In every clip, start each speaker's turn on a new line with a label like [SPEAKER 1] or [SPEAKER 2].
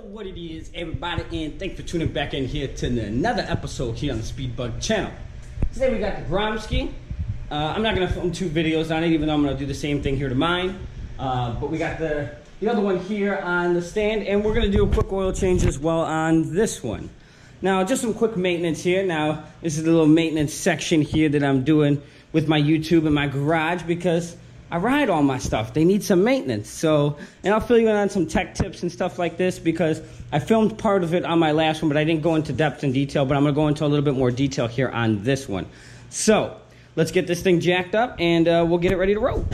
[SPEAKER 1] What it is, everybody, and thanks for tuning back in here to another episode here on the Speedbug channel. Today we got the Gromski. I'm not going to film two videos on it, even though I'm going to do the same thing here to mine. But we got the other one here on the stand, and we're going to do a quick oil change as well on this one. Now, just some quick maintenance here. Now, this is the little maintenance section here that I'm doing with my YouTube in my garage because I ride all my stuff. They need some maintenance. So, and I'll fill you in on some tech tips and stuff like this because I filmed part of it on my last one, but I didn't go into depth and detail, but I'm gonna go into a little bit more detail here on this one. So, let's get this thing jacked up and we'll get it ready to roll.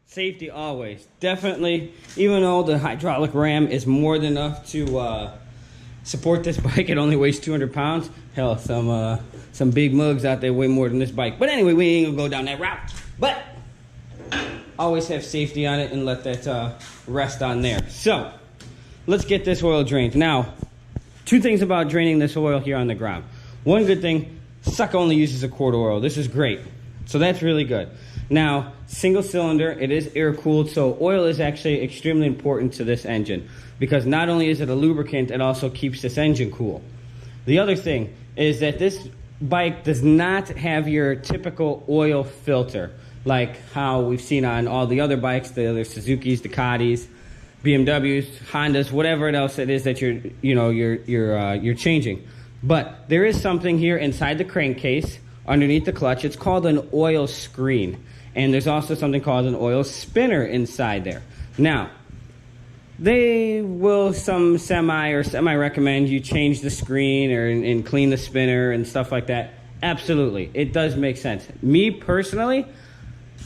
[SPEAKER 1] Safety always. Definitely, even though the hydraulic ram is more than enough to support this bike, it only weighs 200 pounds. Hell, some big mugs out there weigh more than this bike. But anyway, we ain't gonna go down that route. But always have safety on it and let that rest on there. So let's get this oil drained. Now, two things about draining this oil here on the ground. One good thing, sucker only uses a quart oil. This is great. So that's really good. Now, single cylinder, it is air cooled, so oil is actually extremely important to this engine because not only is it a lubricant, it also keeps this engine cool. The other thing is that this bike does not have your typical oil filter like how we've seen on all the other bikes, the other Suzuki's, Ducatis, BMWs, Hondas, whatever else it is that you're changing. But there is something here inside the crankcase underneath the clutch. It's called an oil screen, and there's also something called an oil spinner inside there. Now, they will semi recommend you change the screen and clean the spinner and stuff like that. Absolutely, it does make sense. Me personally,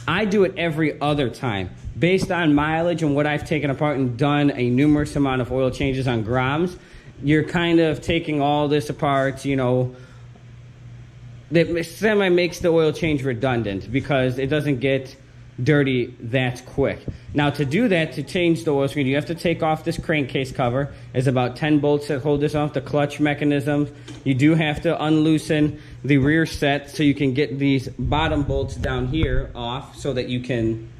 [SPEAKER 1] I do it every other time based on mileage and what I've taken apart and done a numerous amount of oil changes on Groms. You're kind of taking all this apart, that semi makes the oil change redundant because it doesn't get dirty that quick. Now, to do that, to change the oil screen, you have to take off this crankcase cover. There's about 10 bolts that hold this off, the clutch mechanisms. You do have to unloosen the rear set so you can get these bottom bolts down here off so that you can,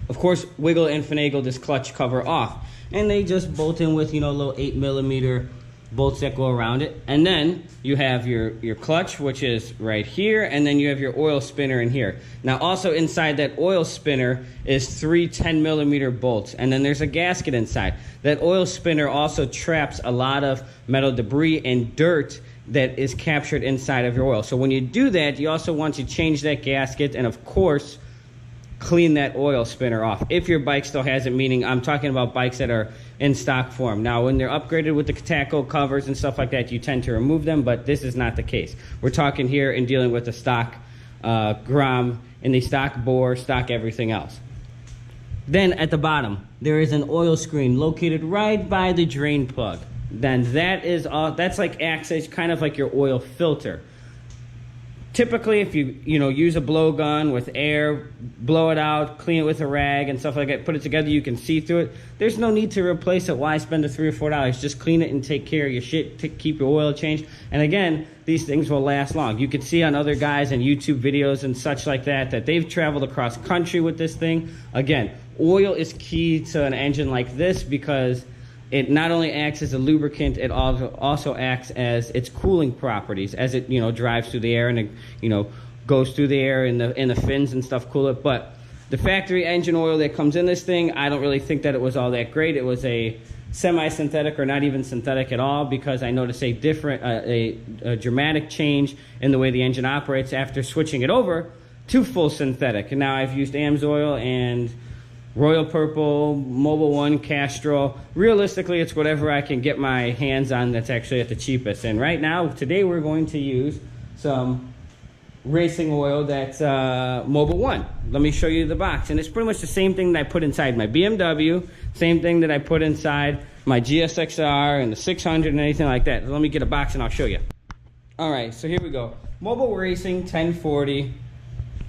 [SPEAKER 1] of course, wiggle and finagle this clutch cover off. And they just bolt in with, little 8mm bolts that go around it. And then you have your clutch, which is right here, and then you have your oil spinner in here. Now, also inside that oil spinner is 3 10mm bolts, and then there's a gasket inside. That oil spinner also traps a lot of metal debris and dirt that is captured inside of your oil. So when you do that, you also want to change that gasket and, of course, clean that oil spinner off if your bike still has it, meaning I'm talking about bikes that are in stock form. Now, when they're upgraded with the Taco covers and stuff like that, you tend to remove them, but this is not the case. We're talking here and dealing with the stock Grom and the stock bore, stock everything else. Then at the bottom, there is an oil screen located right by the drain plug. Then that's like access, kind of like your oil filter. Typically, if you use a blowgun with air, blow it out, clean it with a rag and stuff like that, put it together, you can see through it. There's no need to replace it. Why spend the $3 or $4? Just clean it and take care of your shit, keep your oil changed. And again, these things will last long. You can see on other guys and YouTube videos and such like that they've traveled across country with this thing. Again, oil is key to an engine like this because it not only acts as a lubricant, it also acts as its cooling properties as it drives through the air and it goes through the air and the fins and stuff cool it. But the factory engine oil that comes in this thing, I don't really think that it was all that great. It was a semi-synthetic or not even synthetic at all because I noticed a dramatic change in the way the engine operates after switching it over to full synthetic. And now I've used AMSOIL and Royal Purple, Mobile One, Castrol. Realistically, it's whatever I can get my hands on that's actually at the cheapest. And right now, today we're going to use some racing oil that's Mobile One. Let me show you the box. And it's pretty much the same thing that I put inside my BMW, same thing that I put inside my GSXR and the 600 and anything like that. Let me get a box and I'll show you. All right, so here we go. Mobile Racing 1040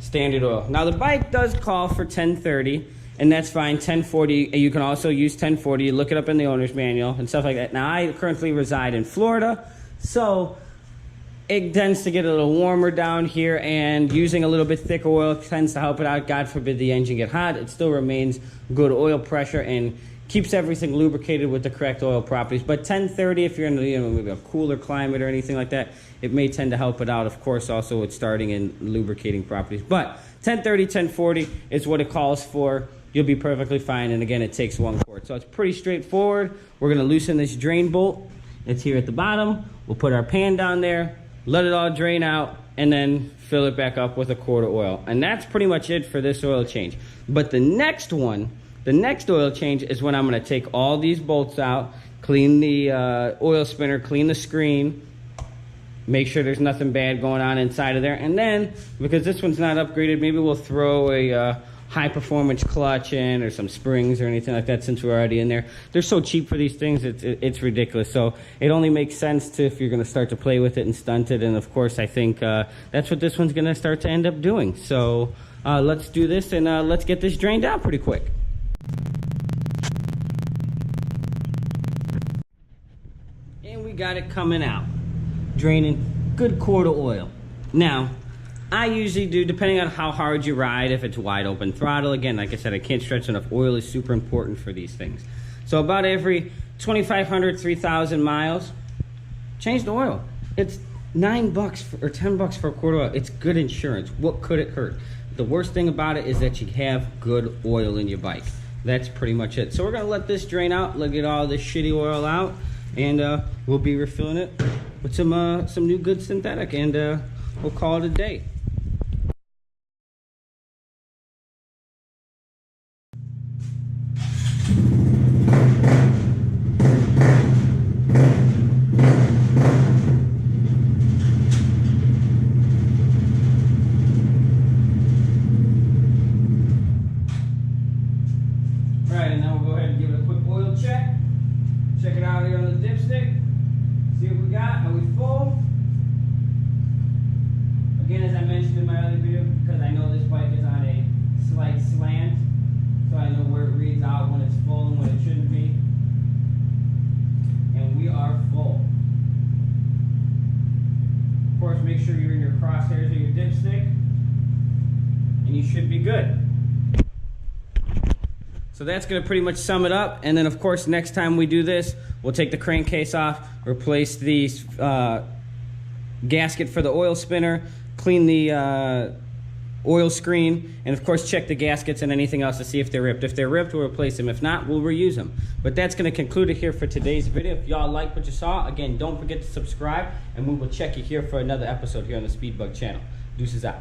[SPEAKER 1] standard oil. Now, the bike does call for 1030. And that's fine, 1040. You can also use 1040. Look it up in the owner's manual and stuff like that. Now, I currently reside in Florida, so it tends to get a little warmer down here, and using a little bit thicker oil tends to help it out. God forbid the engine get hot, it still remains good oil pressure and keeps everything lubricated with the correct oil properties. But 1030, if you're in maybe a cooler climate or anything like that, it may tend to help it out. Of course, also with starting and lubricating properties. But 1030, 1040 is what it calls for. You'll be perfectly fine. And again, it takes 1 quart. So it's pretty straightforward. We're going to loosen this drain bolt. It's here at the bottom. We'll put our pan down there, let it all drain out, and then fill it back up with 1 quart of oil. And that's pretty much it for this oil change. But the next one, the next oil change is when I'm going to take all these bolts out, clean the oil spinner, clean the screen, make sure there's nothing bad going on inside of there. And then, because this one's not upgraded, maybe we'll throw a high-performance clutch in or some springs or anything like that since we're already in there. They're so cheap for these things, it's ridiculous. So it only makes sense to if you're going to start to play with it and stunt it. And, of course, I think that's what this one's going to start to end up doing. So let's do this, and let's get this drained out pretty quick. Got it coming out, draining good quart of oil. Now, I usually do, depending on how hard you ride, if it's wide open throttle, again, like I said, I can't stretch enough. Oil is super important for these things. So about every 2,500, 3,000 miles, change the oil. It's $9 or $10 for a quart of oil. It's good insurance. What could it hurt? The worst thing about it is that you have good oil in your bike. That's pretty much it. So we're gonna let this drain out, let get all this shitty oil out, and we'll be refilling it with some new good synthetic, and we'll call it a day. Right, and now we'll go ahead and give it a quick oil check. Check it out here on the dipstick. See what we got. Are we full? Again, as I mentioned in my other video, because I know this bike is on a slight slant, so I know where it reads out when it's full and when it shouldn't be. And we are full. Of course, make sure you're in your crosshairs of your dipstick, and you should be good. So that's going to pretty much sum it up. And then, of course, next time we do this, we'll take the crankcase off, replace the gasket for the oil spinner, clean the oil screen, and, of course, check the gaskets and anything else to see if they're ripped. If they're ripped, we'll replace them. If not, we'll reuse them. But that's going to conclude it here for today's video. If y'all like what you saw, again, don't forget to subscribe, and we will check you here for another episode here on the Speedbug channel. Deuces out.